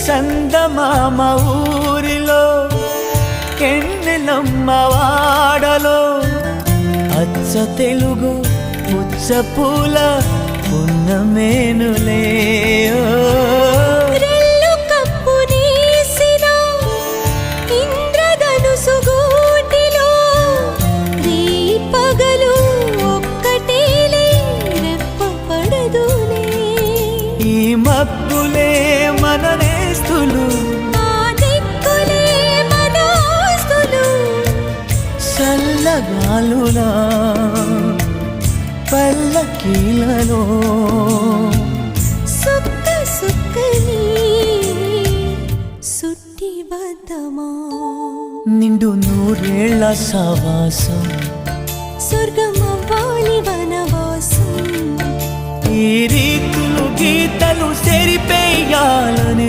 సందమామ ఊరిలో ఎన్నెలమ్మ వాడలో అచ్చ తెలుగు పుచ్చ పూల పున్నమేనులే రెల్లు కప్పు నీసిన ఇంద్రధనుసు గూటిలో రీ పగలు ఒక్కటేలే రెప్ప పడదులే ఈ మబ్బులే మన నేస్తులు ఆ దిక్కులే మన ఆస్తులు చల్లగాలులా పల్లకీలలో సుక్క సుక్కని సుట్టి వద్దమా నిండు నూరేళ్ల సావాసం స్వర్గమవ్వాలి వనవాసం ఈ రీతులు గీతలు సెరిపేయాలని